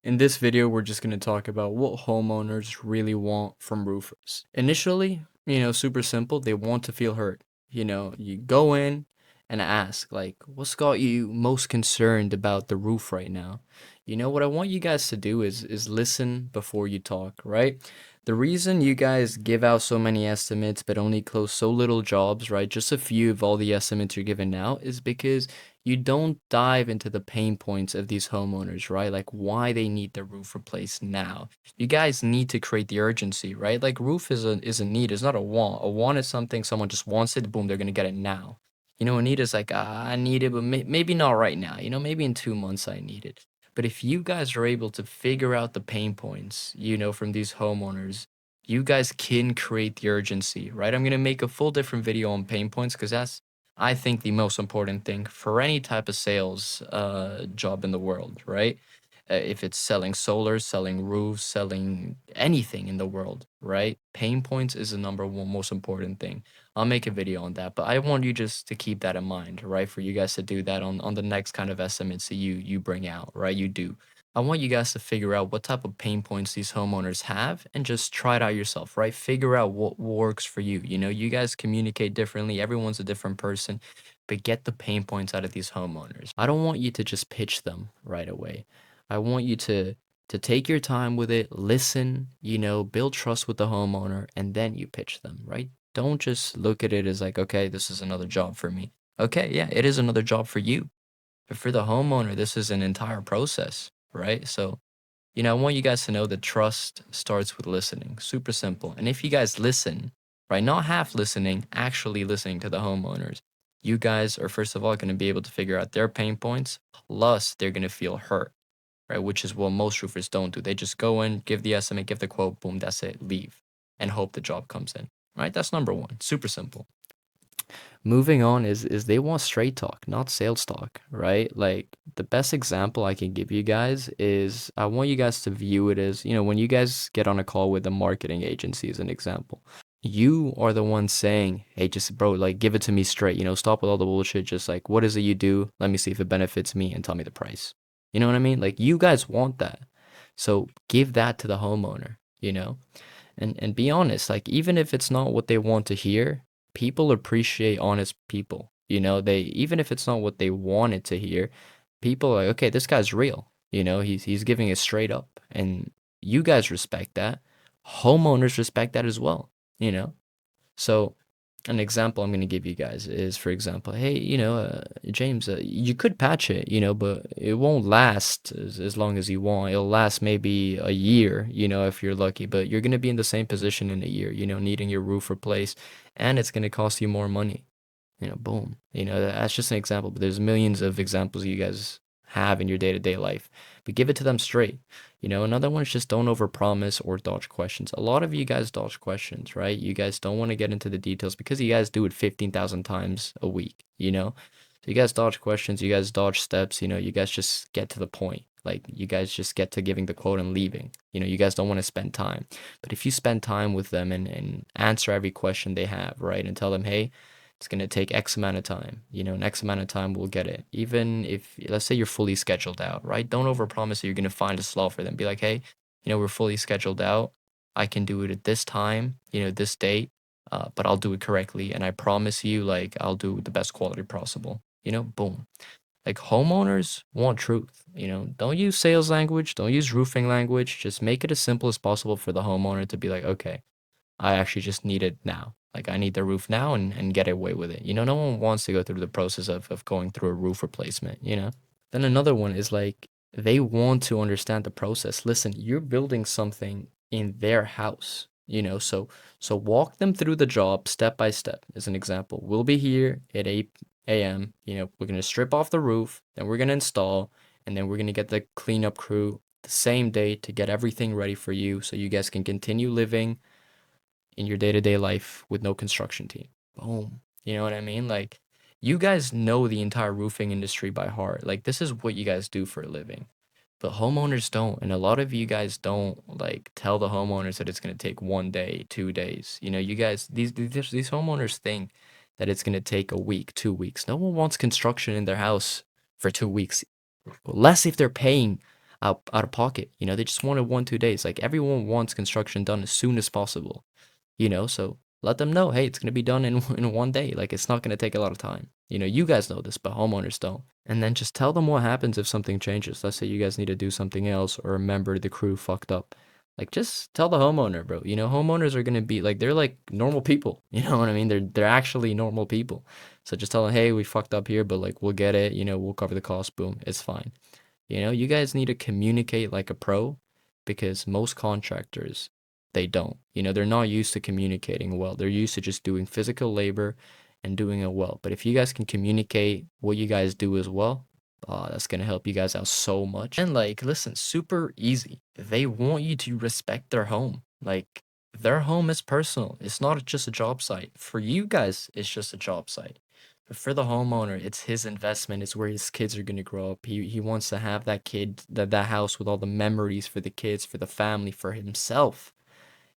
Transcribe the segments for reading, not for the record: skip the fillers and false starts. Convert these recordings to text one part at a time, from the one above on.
In this video, we're just going to talk about what homeowners really want from roofers. Initially, super simple, they want to feel heard. You go in and ask, like, what's got you most concerned about the roof right now? What I want you guys to do is listen before you talk, right? The reason you guys give out so many estimates but only close so little jobs, right? Just a few of all the estimates you're giving out is because you don't dive into the pain points of these homeowners, right? Like why they need their roof replaced now. You guys need to create the urgency, right? Like roof is a need, it's not a want. A want is something someone just wants it, boom, they're gonna get it now. A need is like, I need it, but maybe not right now. Maybe in 2 months I need it. But if you guys are able to figure out the pain points, from these homeowners, you guys can create the urgency, right? I'm gonna make a full different video on pain points because that's I think the most important thing for any type of sales job in the world, right? If it's selling solar, selling roofs, selling anything in the world, right? Pain points is the number one most important thing. I'll make a video on that, but I want you just to keep that in mind, right? For you guys to do that on the next kind of estimates that you bring out, right? You do. I want you guys to figure out what type of pain points these homeowners have and just try it out yourself, right? Figure out what works for you. You guys communicate differently, everyone's a different person, but get the pain points out of these homeowners. I don't want you to just pitch them right away. I want you to take your time with it, listen, build trust with the homeowner, and then you pitch them, right? Don't just look at it as like, okay, this is another job for me. Okay, yeah, it is another job for you. But for the homeowner, this is an entire process, right? So, I want you guys to know that trust starts with listening. Super simple. And if you guys listen, right, not half listening, actually listening to the homeowners, you guys are first of all going to be able to figure out their pain points, plus they're going to feel hurt, right? Which is what most roofers don't do. They just go in, give the estimate, give the quote, boom, that's it, leave, and hope the job comes in, right? That's number one. Super simple. Moving on is they want straight talk, not sales talk, right? Like the best example I can give you guys is I want you guys to view it as, when you guys get on a call with a marketing agency as an example. You are the one saying, "Hey, just bro, like give it to me straight, stop with all the bullshit. Just like what is it you do? Let me see if it benefits me and tell me the price." You know what I mean? Like you guys want that. So give that to the homeowner. And be honest, like even if it's not what they want to hear, people appreciate honest people. They even if it's not what they wanted to hear, people are like, okay, this guy's real. He's giving it straight up. And you guys respect that. Homeowners respect that as well, you know? So an example I'm going to give you guys is, for example, hey, James, you could patch it, but it won't last as long as you want. It'll last maybe a year, if you're lucky, but you're going to be in the same position in a year, needing your roof replaced, and it's going to cost you more money. Boom. That's just an example, but there's millions of examples you guys have in your day-to-day life. But give it to them straight. Another one is just don't overpromise or dodge questions. A lot of you guys dodge questions, right? You guys don't want to get into the details because you guys do it 15,000 times a week. So you guys dodge questions, you guys dodge steps, you guys just get to the point. Like you guys just get to giving the quote and leaving. You guys don't want to spend time. But if you spend time with them and answer every question they have, right? And tell them, hey, it's going to take X amount of time. In X amount of time, we'll get it. Even if, let's say you're fully scheduled out, right? Don't overpromise that you're going to find a slot for them. Be like, hey, we're fully scheduled out. I can do it at this time, this date, but I'll do it correctly. And I promise you, like, I'll do the best quality possible. Boom. Like homeowners want truth. Don't use sales language, don't use roofing language. Just make it as simple as possible for the homeowner to be like, okay, I actually just need it now. Like I need the roof now and get away with it. No one wants to go through the process of going through a roof replacement. Then another one is like they want to understand the process. Listen, you're building something in their house. So walk them through the job step by step as an example. We'll be here at 8 a.m. We're gonna strip off the roof, then we're gonna install, and then we're gonna get the cleanup crew the same day to get everything ready for you so you guys can continue living in your day-to-day life with no construction team. Boom. You know what I mean? Like you guys know the entire roofing industry by heart. Like this is what you guys do for a living. But homeowners don't, and a lot of you guys don't like tell the homeowners that it's going to take 1 day, 2 days. You guys, these homeowners think that it's going to take a week, 2 weeks. No one wants construction in their house for 2 weeks, less if they're paying out of pocket. They just wanted 1 2 days. Like everyone wants construction done as soon as possible. So let them know, hey, it's gonna be done in in 1 day. Like it's not gonna take a lot of time. You guys know this, but homeowners don't. And then just tell them what happens if something changes. Let's say you guys need to do something else, or a member of the crew fucked up. Like just tell the homeowner, bro. Homeowners are gonna be like they're like normal people. You know what I mean? They're actually normal people. So just tell them, hey, we fucked up here, but like we'll get it. We'll cover the cost. Boom, it's fine. You guys need to communicate like a pro because most contractors, they don't. They're not used to communicating well. They're used to just doing physical labor and doing it well. But if you guys can communicate what you guys do as well, that's going to help you guys out so much. And like, listen, super easy. They want you to respect their home. Like, their home is personal. It's not just a job site. For you guys, it's just a job site. But for the homeowner, it's his investment. It's where his kids are gonna grow up. He wants to have that kid, that house with all the memories for the kids, for the family, for himself,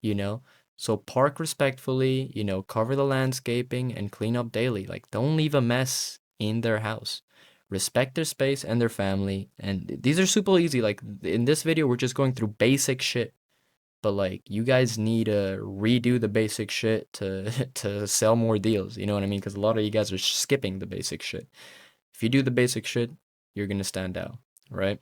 you know? So park respectfully, cover the landscaping and clean up daily. Like don't leave a mess in their house. Respect their space and their family. And these are super easy. Like in this video, we're just going through basic shit. But like you guys need to redo the basic shit to to sell more deals. You know what I mean? Because a lot of you guys are skipping the basic shit. If you do the basic shit, you're gonna stand out, right?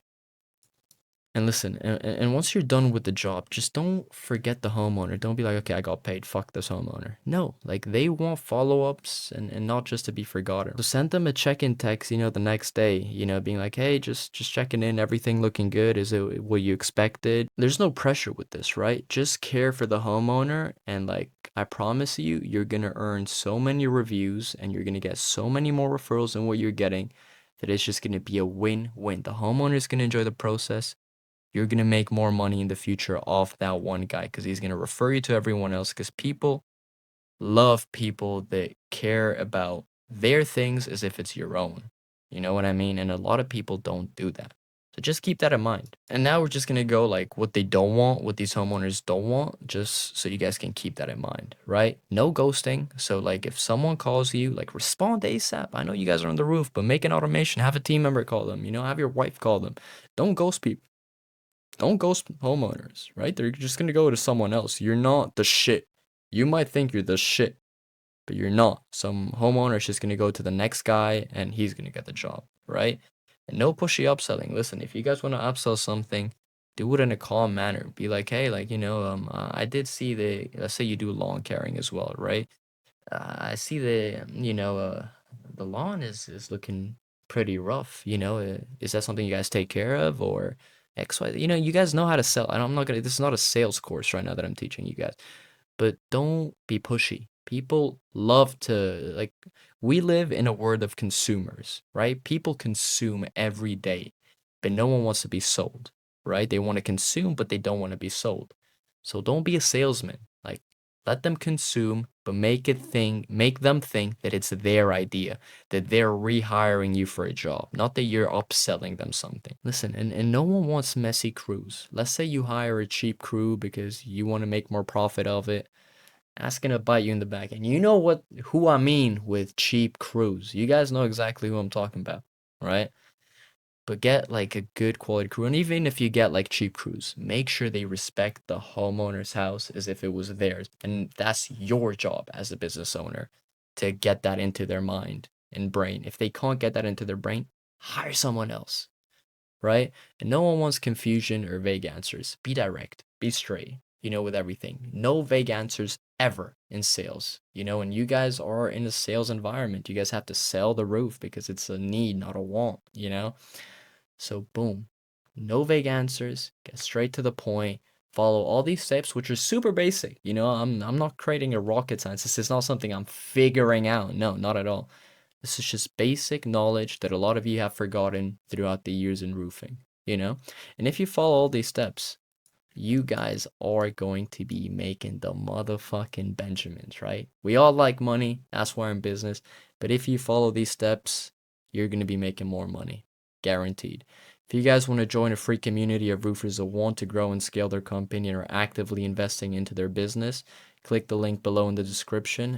And listen, and once you're done with the job, just don't forget the homeowner. Don't be like, okay, I got paid. Fuck this homeowner. No, like they want follow-ups and not just to be forgotten. So send them a check-in text, the next day, being like, hey, just checking in, everything looking good. Is it what you expected? There's no pressure with this, right? Just care for the homeowner. And like, I promise you, you're gonna earn so many reviews and you're gonna get so many more referrals than what you're getting that it's just gonna be a win-win. The homeowner is gonna enjoy the process. You're going to make more money in the future off that one guy because he's going to refer you to everyone else because people love people that care about their things as if it's your own. You know what I mean? And a lot of people don't do that. So just keep that in mind. And now we're just going to go like what they don't want, what these homeowners don't want, just so you guys can keep that in mind, right? No ghosting. So like if someone calls you, like respond ASAP. I know you guys are on the roof, but make an automation. Have a team member call them, have your wife call them. Don't ghost people. Don't ghost homeowners, right? They're just gonna go to someone else. You're not the shit. You might think you're the shit, but you're not. Some homeowner is just gonna go to the next guy and he's gonna get the job, right? And no pushy upselling. Listen, if you guys want to upsell something, do it in a calm manner. Be like, hey, like, I did see let's say you do lawn caring as well, right? I see the lawn is looking pretty rough. Is that something you guys take care of or X, Y? You guys know how to sell. And I'm not gonna. This is not a sales course right now that I'm teaching you guys, but don't be pushy. People love to like. We live in a world of consumers, right? People consume every day, but no one wants to be sold, right? They want to consume, but they don't want to be sold. So don't be a salesman. Like let them consume, but make them think that it's their idea, that they're rehiring you for a job, not that you're upselling them something. Listen, and no one wants messy crews. Let's say you hire a cheap crew because you want to make more profit of it. That's gonna bite you in the back. And you know who I mean with cheap crews. You guys know exactly who I'm talking about, right? But get like a good quality crew. And even if you get like cheap crews, make sure they respect the homeowner's house as if it was theirs. And that's your job as a business owner to get that into their mind and brain. If they can't get that into their brain, hire someone else, right? And no one wants confusion or vague answers. Be direct, be straight, with everything. No vague answers ever in sales, and you guys are in a sales environment. You guys have to sell the roof because it's a need, not a want. So boom, no vague answers, get straight to the point, follow all these steps, which are super basic. I'm not creating a rocket science. This is not something I'm figuring out. No, not at all. This is just basic knowledge that a lot of you have forgotten throughout the years in roofing. And if you follow all these steps, you guys are going to be making the motherfucking Benjamins, right? We all like money. That's why I'm in business. But if you follow these steps, you're going to be making more money. Guaranteed. If you guys want to join a free community of roofers that want to grow and scale their company and are actively investing into their business, click the link below in the description.